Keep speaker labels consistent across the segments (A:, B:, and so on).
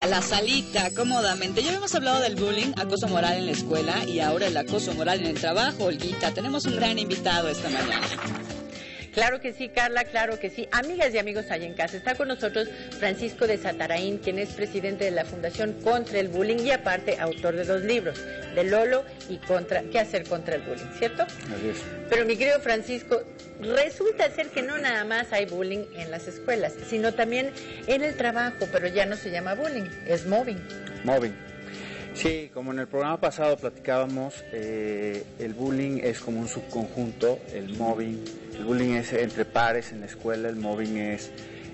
A: a la salita cómodamente. Ya habíamos hablado del bullying, acoso moral en la escuela y ahora el acoso moral en el trabajo. Olguita, tenemos un gran invitado esta mañana.
B: Claro que sí, Carla, claro que sí. Amigas y amigos allá en casa, está con nosotros Francisco de Satarain, quien es presidente de la Fundación Contra el Bullying y aparte autor de 2 libros, de Lolo y ¿Qué hacer contra el bullying? ¿Cierto?
C: Así es.
B: Pero mi querido Francisco, resulta ser que no nada más hay bullying en las escuelas, sino también en el trabajo, pero ya no se llama bullying, es mobbing.
C: Mobbing. Sí, como en el programa pasado platicábamos, el bullying es como un subconjunto, el bullying es entre pares en la escuela, el mobbing es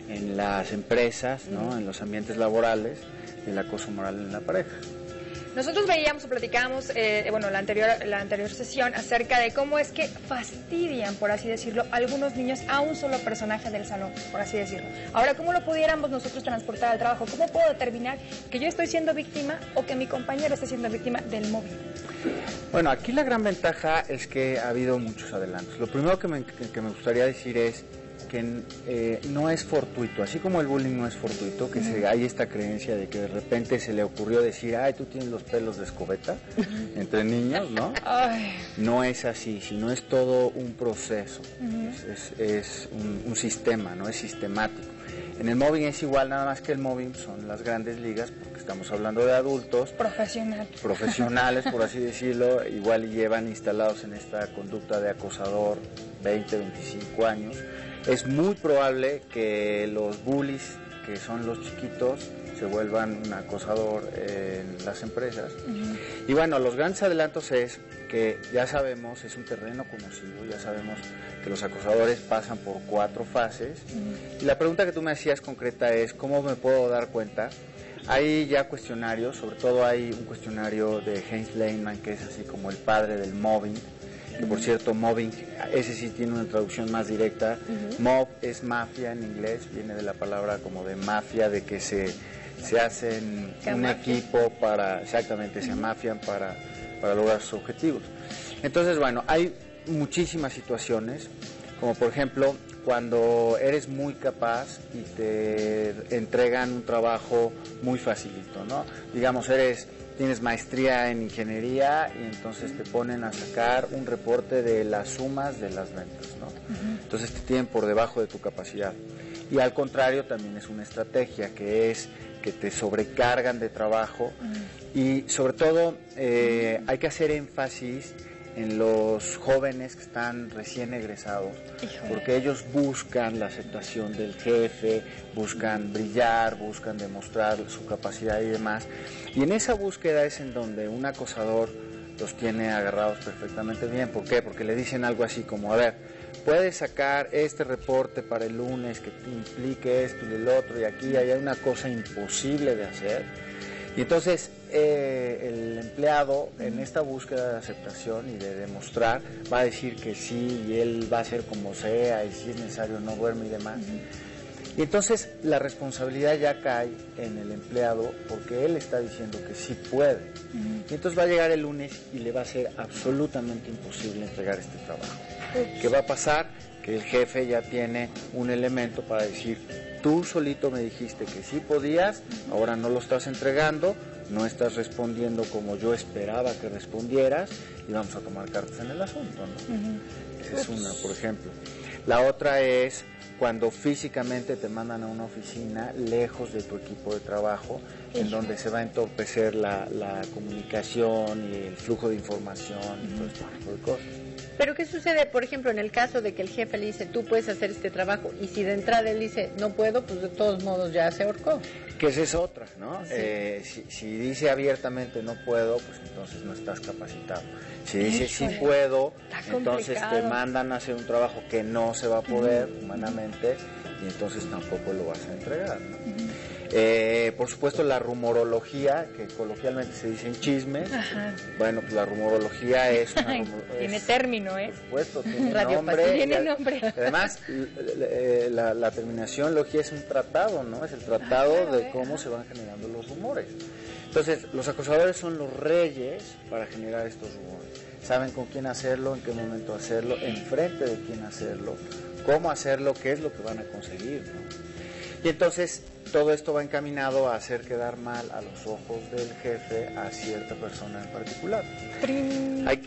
C: en las empresas, ¿no? En los ambientes laborales, y el acoso moral en la pareja.
D: Nosotros veíamos o platicábamos, la anterior sesión acerca de cómo es que fastidian, por así decirlo, algunos niños a un solo personaje del salón, por así decirlo. Ahora, ¿cómo lo pudiéramos nosotros transportar al trabajo? ¿Cómo puedo determinar que yo estoy siendo víctima o que mi compañero está siendo víctima del mobbing?
C: Bueno, aquí la gran ventaja es que ha habido muchos adelantos. Lo primero que me gustaría decir es que no es fortuito, así como el bullying no es fortuito, que hay esta creencia de que de repente se le ocurrió decir, ay, tú tienes los pelos de escobeta, entre niños, ¿no? No es así, sino es todo un proceso, es un sistema, ¿no? Es sistemático. En el mobbing es igual, nada más que el mobbing son las grandes ligas, porque estamos hablando de adultos. Profesionales, por así decirlo, igual llevan instalados en esta conducta de acosador 20, 25 años. Es muy probable que los bullies, que son los chiquitos, se vuelvan un acosador en las empresas. Y bueno, los grandes adelantos es que ya sabemos, es un terreno conocido, ya sabemos que los acosadores pasan por 4 fases. Y la pregunta que tú me hacías concreta es, ¿cómo me puedo dar cuenta? Hay ya cuestionarios, sobre todo hay un cuestionario de Heinz Lehmann, que es así como el padre del mobbing, que por cierto, mobbing, ese sí tiene una traducción más directa. Mob es mafia en inglés, viene de la palabra como de mafia, de que se hacen un equipo para, exactamente, se mafian para lograr sus objetivos. Entonces, bueno, hay muchísimas situaciones, como por ejemplo, cuando eres muy capaz y te entregan un trabajo muy facilito, ¿no? Digamos, tienes maestría en ingeniería y entonces te ponen a sacar un reporte de las sumas de las ventas, ¿no? Entonces te tienen por debajo de tu capacidad. Y al contrario también es una estrategia, que es que te sobrecargan de trabajo y sobre todo hay que hacer énfasis en los jóvenes que están recién egresados, porque ellos buscan la aceptación del jefe, buscan brillar, buscan demostrar su capacidad y demás, y en esa búsqueda es en donde un acosador los tiene agarrados perfectamente bien. ¿Por qué? Porque le dicen algo así como, a ver, puedes sacar este reporte para el lunes que te implique esto y el otro, y aquí hay una cosa imposible de hacer. Y entonces el empleado en esta búsqueda de aceptación y de demostrar va a decir que sí, y él va a hacer como sea, y si es necesario no duerme y demás. Y entonces la responsabilidad ya cae en el empleado, porque él está diciendo que sí puede. Y entonces va a llegar el lunes y le va a ser absolutamente imposible entregar este trabajo. ¿Qué va a pasar? Que el jefe ya tiene un elemento para decir, tú solito me dijiste que sí podías, ahora no lo estás entregando, no estás respondiendo como yo esperaba que respondieras, y vamos a tomar cartas en el asunto, ¿no? Esa es una, por ejemplo. La otra es cuando físicamente te mandan a una oficina lejos de tu equipo de trabajo, en donde se va a entorpecer la comunicación y el flujo de información y todo este tipo de cosas.
B: Pero ¿qué sucede, por ejemplo, en el caso de que el jefe le dice, tú puedes hacer este trabajo, y si de entrada él dice, no puedo, pues de todos modos ya se ahorcó?
C: Que esa es otra, ¿no?
B: Sí.
C: Si dice abiertamente no puedo, pues entonces no estás capacitado. Si dice sí puedo, entonces te mandan a hacer un trabajo que no se va a poder humanamente, y entonces tampoco lo vas a entregar, ¿no? Por supuesto, la rumorología, que coloquialmente se dicen chismes. Bueno, pues la rumorología es una
D: tiene término, ¿eh?
C: Por supuesto, tiene nombre. Además, la terminación logía es un tratado, ¿no? Es el tratado de cómo se van generando los rumores. Entonces, los acosadores son los reyes para generar estos rumores. Saben con quién hacerlo, en qué momento hacerlo, enfrente de quién hacerlo, cómo hacerlo, qué es lo que van a conseguir, ¿no? Y entonces todo esto va encaminado a hacer quedar mal a los ojos del jefe a cierta persona en particular. Hay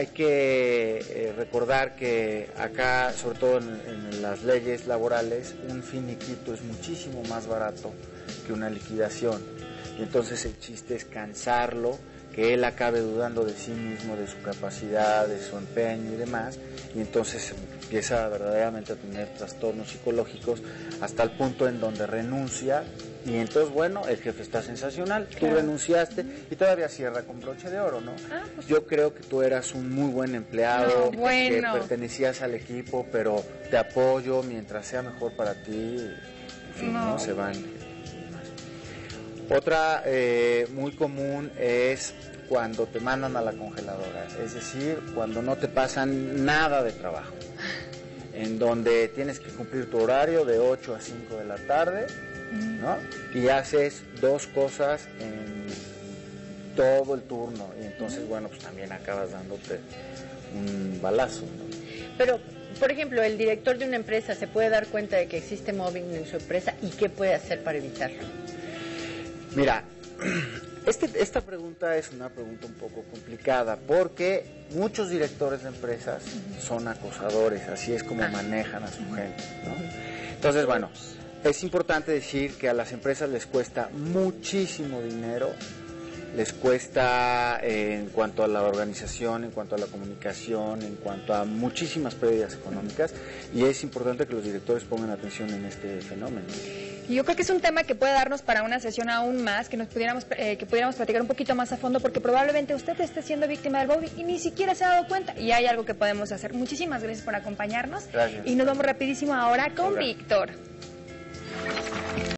C: que recordar que acá, sobre todo en las leyes laborales, un finiquito es muchísimo más barato que una liquidación. Y entonces el chiste es cansarlo, que él acabe dudando de sí mismo, de su capacidad, de su empeño y demás, y entonces empieza verdaderamente a tener trastornos psicológicos hasta el punto en donde renuncia, y entonces, bueno, el jefe está sensacional, tú renunciaste, y todavía cierra con broche de oro, ¿no? Pues, yo creo que tú eras un muy buen empleado, que pertenecías al equipo, pero te apoyo mientras sea mejor para ti, en fin, ¿no? Se van. Otra muy común es cuando te mandan a la congeladora, es decir, cuando no te pasan nada de trabajo, en donde tienes que cumplir tu horario de 8 a 5 de la tarde, ¿no? Y haces 2 cosas en todo el turno, y entonces, bueno, pues también acabas dándote un balazo, ¿no?
B: Pero, por ejemplo, el director de una empresa se puede dar cuenta de que existe mobbing en su empresa, ¿y qué puede hacer para evitarlo?
C: Mira, esta pregunta es una pregunta un poco complicada porque muchos directores de empresas son acosadores, así es como manejan a su gente, ¿no? Entonces, bueno, es importante decir que a las empresas les cuesta muchísimo dinero, les cuesta en cuanto a la organización, en cuanto a la comunicación, en cuanto a muchísimas pérdidas económicas, y es importante que los directores pongan atención en este fenómeno.
D: Y yo creo que es un tema que puede darnos para una sesión aún más, que pudiéramos platicar un poquito más a fondo, porque probablemente usted esté siendo víctima del mobbing y ni siquiera se ha dado cuenta, y hay algo que podemos hacer. Muchísimas gracias por acompañarnos.
C: Gracias.
D: Y nos vamos rapidísimo ahora con Víctor.